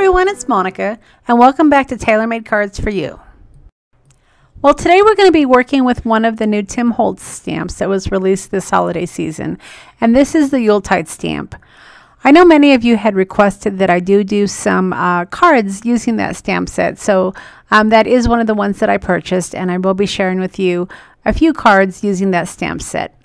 everyone, it's Monica, and welcome back to Tailor-Made Cards for You. Well, today we're going to be working with one of the new Tim Holtz stamps that was released this holiday season, and this is the Yuletide stamp. I know many of you had requested that I do some cards using that stamp set, so that is one of the ones that I purchased, and I will be sharing with you a few cards using that stamp set.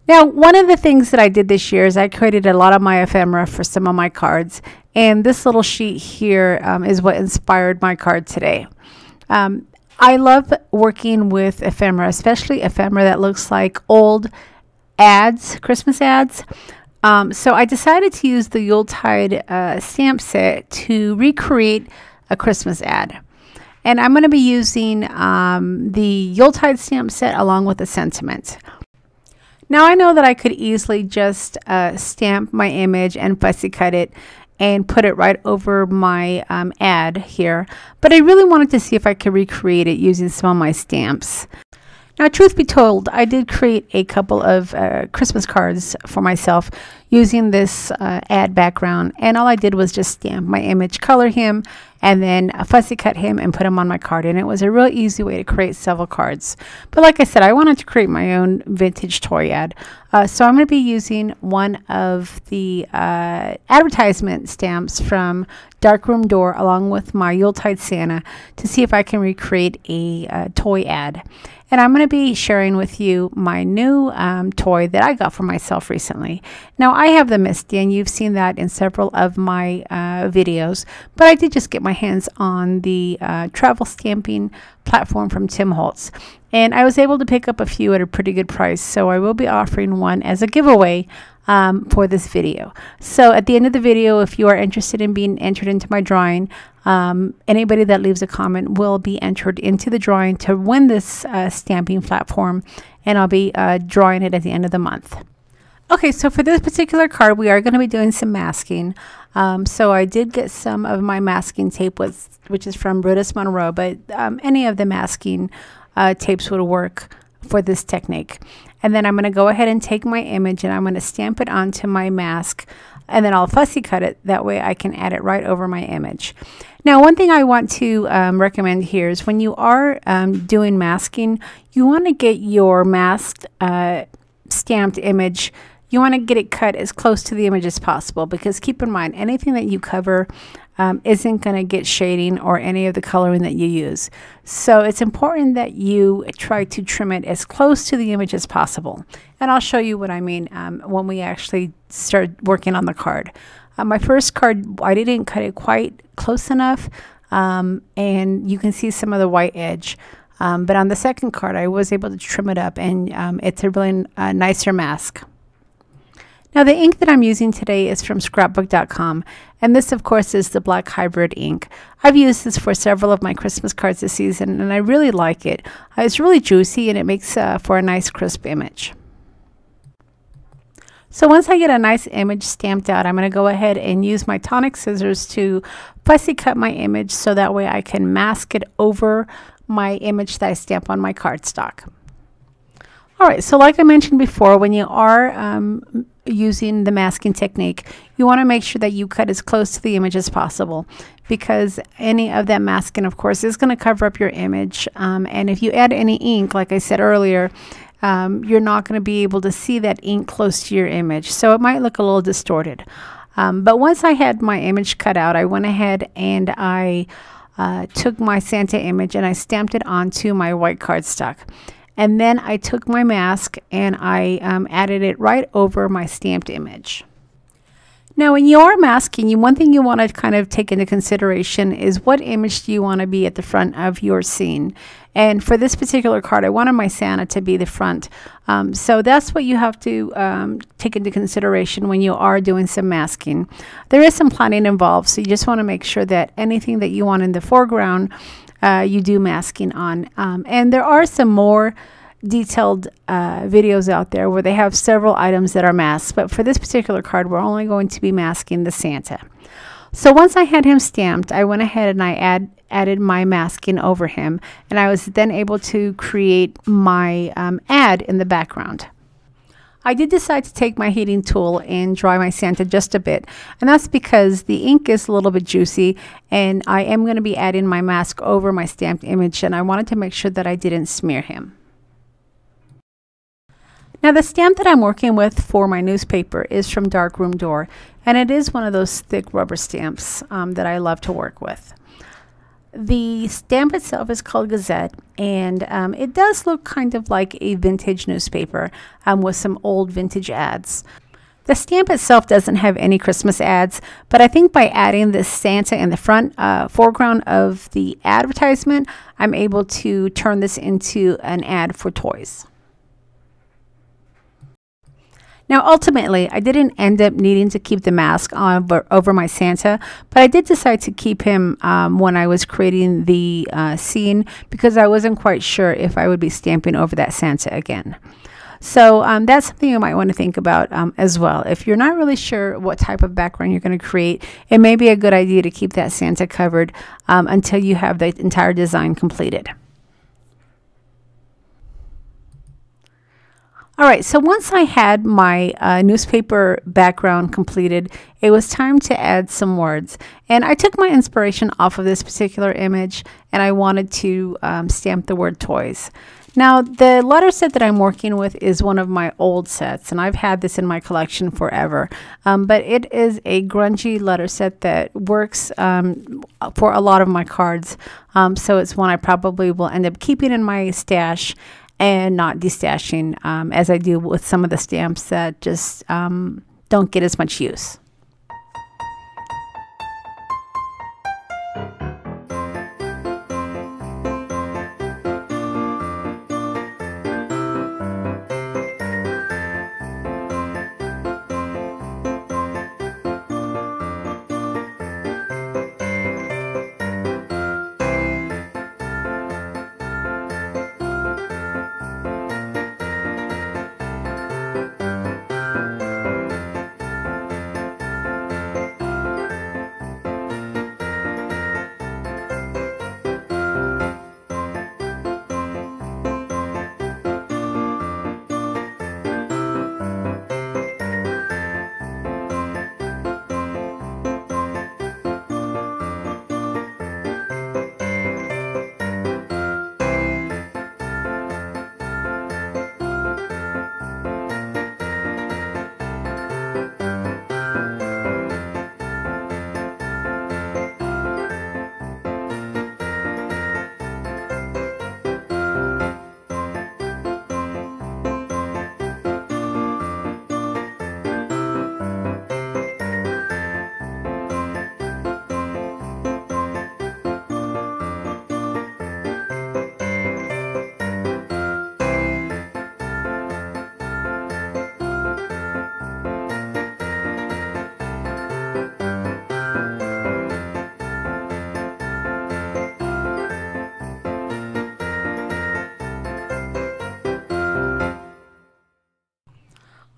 Now, one of the things that I did this year is I created a lot of my ephemera for some of my cards, and this little sheet here is what inspired my card today. I love working with ephemera, especially ephemera that looks like old ads, Christmas ads. So I decided to use the Yuletide stamp set to recreate a Christmas ad. And I'm going to be using the Yuletide stamp set along with the sentiment. Now I know that I could easily just stamp my image and fussy cut it and put it right over my ad here, but I really wanted to see if I could recreate it using some of my stamps. Now, truth be told, I did create a couple of Christmas cards for myself using this ad background, and all I did was just stamp my image, color him, and then fussy cut him and put him on my card, and it was a real easy way to create several cards. But like I said, I wanted to create my own vintage toy ad, so I'm going to be using one of the advertisement stamps from Darkroom door along with my Yuletide Santa to see if I can recreate a toy ad. And I'm going to be sharing with you my new toy that I got for myself recently. Now, I have the Misty, and you've seen that in several of my videos, but I did just get my hands on the travel stamping platform from Tim Holtz. And I was able to pick up a few at a pretty good price, so I will be offering one as a giveaway for this video. So at the end of the video, if you are interested in being entered into my drawing, anybody that leaves a comment will be entered into the drawing to win this stamping platform, and I'll be drawing it at the end of the month. Okay, so for this particular card, we are going to be doing some masking. So I did get some of my masking tape, which is from Brutus Monroe, but any of the masking tapes would work for this technique. And then I'm going to go ahead and take my image and I'm going to stamp it onto my mask, and then I'll fussy cut it. That way I can add it right over my image. Now, one thing I want to recommend here is when you are doing masking, you want to get your masked stamped image, you want to get it cut as close to the image as possible, because keep in mind, anything that you cover isn't going to get shading or any of the coloring that you use. So it's important that you try to trim it as close to the image as possible. And I'll show you what I mean when we actually start working on the card. My first card, I didn't cut it quite close enough, and you can see some of the white edge. But on the second card, I was able to trim it up, and it's a really nicer mask. Now, the ink that I'm using today is from scrapbook.com, and this, of course, is the black hybrid ink. I've used this for several of my Christmas cards this season, and I really like it. It's really juicy, and it makes for a nice crisp image. So once I get a nice image stamped out, I'm going to go ahead and use my Tonic scissors to fussy cut my image so that way I can mask it over my image that I stamp on my cardstock. All right, so like I mentioned before, when you are using the masking technique, you want to make sure that you cut as close to the image as possible, because any of that masking, of course, is going to cover up your image. And if you add any ink, like I said earlier, you're not going to be able to see that ink close to your image. So it might look a little distorted. But once I had my image cut out, I went ahead and I took my Santa image and I stamped it onto my white cardstock. And then I took my mask and I added it right over my stamped image. Now, when you are masking, one thing you want to kind of take into consideration is what image do you want to be at the front of your scene. And for this particular card, I wanted my Santa to be the front. So that's what you have to take into consideration when you are doing some masking. There is some planning involved, so you just want to make sure that anything that you want in the foreground, you do masking on. And there are some more detailed videos out there where they have several items that are masked, but for this particular card, we're only going to be masking the Santa. So once I had him stamped, I went ahead and I added my masking over him, and I was then able to create my ad in the background. I did decide to take my heating tool and dry my Santa just a bit, and that's because the ink is a little bit juicy, and I am going to be adding my mask over my stamped image, and I wanted to make sure that I didn't smear him. Now the stamp that I'm working with for my newspaper is from Darkroom Door, and it is one of those thick rubber stamps that I love to work with. The stamp itself is called Gazette, and it does look kind of like a vintage newspaper with some old vintage ads. The stamp itself doesn't have any Christmas ads, but I think by adding this Santa in the front foreground of the advertisement, I'm able to turn this into an ad for toys. Now, ultimately, I didn't end up needing to keep the mask on over my Santa, but I did decide to keep him when I was creating the scene because I wasn't quite sure if I would be stamping over that Santa again. So that's something you might want to think about as well. If you're not really sure what type of background you're going to create, it may be a good idea to keep that Santa covered until you have the entire design completed. All right, so once I had my newspaper background completed, it was time to add some words. And I took my inspiration off of this particular image, and I wanted to stamp the word toys. Now, the letter set that I'm working with is one of my old sets, and I've had this in my collection forever. But it is a grungy letter set that works for a lot of my cards. So it's one I probably will end up keeping in my stash and not destashing as I do with some of the stamps that just don't get as much use.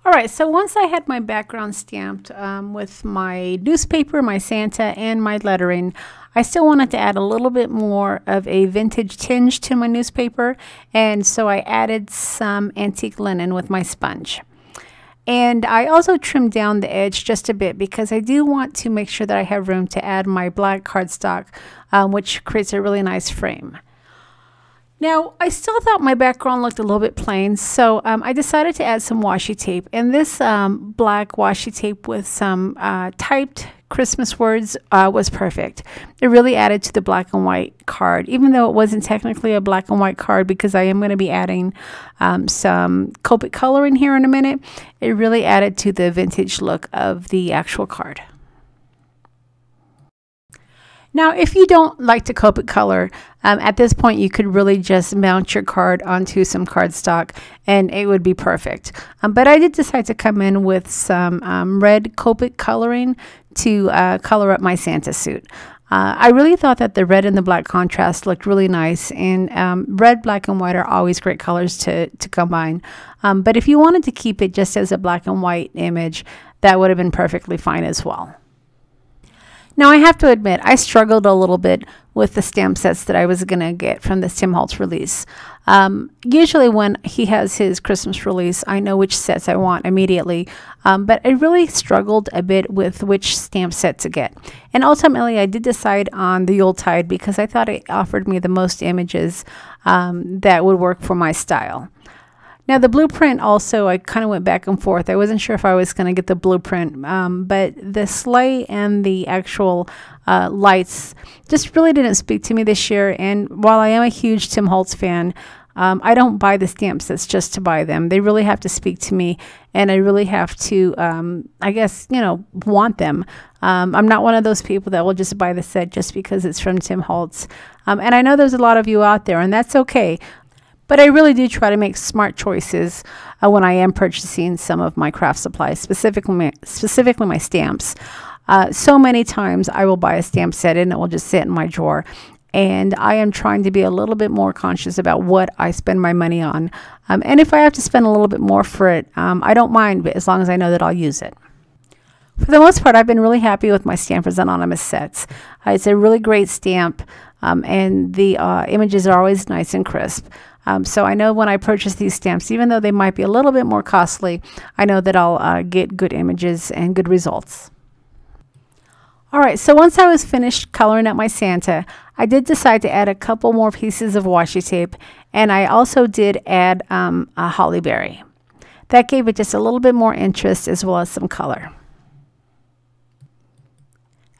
All right, so once I had my background stamped with my newspaper, my Santa, and my lettering, I still wanted to add a little bit more of a vintage tinge to my newspaper, and so I added some antique linen with my sponge. And I also trimmed down the edge just a bit because I do want to make sure that I have room to add my black cardstock, which creates a really nice frame. Now, I still thought my background looked a little bit plain, so I decided to add some washi tape. And this black washi tape with some typed Christmas words was perfect. It really added to the black and white card, even though it wasn't technically a black and white card, because I am going to be adding some Copic coloring here in a minute. It really added to the vintage look of the actual card. Now, if you don't like to Copic color, at this point you could really just mount your card onto some cardstock and it would be perfect. But I did decide to come in with some red Copic coloring to color up my Santa suit. I really thought that the red and the black contrast looked really nice, and red, black, and white are always great colors to combine. But if you wanted to keep it just as a black and white image, that would have been perfectly fine as well. Now, I have to admit, I struggled a little bit with the stamp sets that I was going to get from this Tim Holtz release. Usually when he has his Christmas release, I know which sets I want immediately, but I really struggled a bit with which stamp set to get. And ultimately, I did decide on the Yuletide because I thought it offered me the most images that would work for my style. Now, the blueprint also, I kind of went back and forth. I wasn't sure if I was going to get the blueprint, but the sleigh and the actual lights just really didn't speak to me this year. And while I am a huge Tim Holtz fan, I don't buy the stamp sets just to buy them. They really have to speak to me, and I really have to, I guess, you know, want them. I'm not one of those people that will just buy the set just because it's from Tim Holtz. And I know there's a lot of you out there, and that's okay. But I really do try to make smart choices when I am purchasing some of my craft supplies, specifically my stamps. So many times I will buy a stamp set and it will just sit in my drawer. And I am trying to be a little bit more conscious about what I spend my money on. And if I have to spend a little bit more for it, I don't mind, but as long as I know that I'll use it. For the most part, I've been really happy with my Stampers Anonymous sets. It's a really great stamp, and the images are always nice and crisp. So I know when I purchase these stamps, even though they might be a little bit more costly, I know that I'll get good images and good results. All right, so once I was finished coloring up my Santa, I did decide to add a couple more pieces of washi tape, and I also did add a holly berry. That gave it just a little bit more interest as well as some color.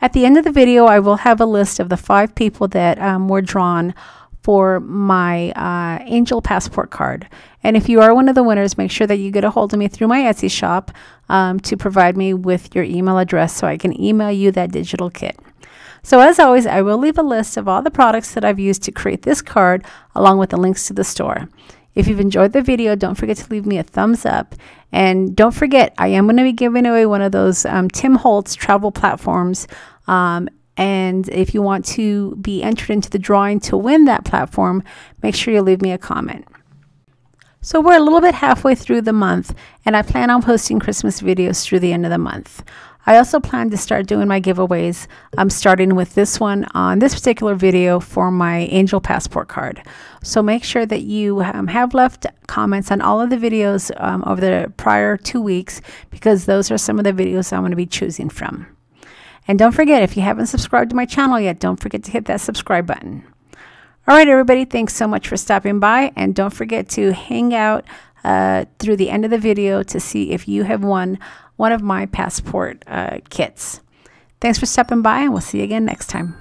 At the end of the video, I will have a list of the 5 people that were drawn for my Angel Passport card. And if you are one of the winners, make sure that you get a hold of me through my Etsy shop to provide me with your email address so I can email you that digital kit. So as always, I will leave a list of all the products that I've used to create this card along with the links to the store. If you've enjoyed the video, don't forget to leave me a thumbs up. And don't forget, I am going to be giving away one of those Tim Holtz travel platforms. And if you want to be entered into the drawing to win that platform, make sure you leave me a comment. So we're a little bit halfway through the month, and I plan on posting Christmas videos through the end of the month. I also plan to start doing my giveaways. I'm starting with this one on this particular video for my Angel Passport card. So make sure that you have left comments on all of the videos over the prior 2 weeks, because those are some of the videos I'm going to be choosing from. And don't forget, if you haven't subscribed to my channel yet, don't forget to hit that subscribe button. All right, everybody, thanks so much for stopping by. And don't forget to hang out through the end of the video to see if you have won one of my passport kits. Thanks for stopping by, and we'll see you again next time.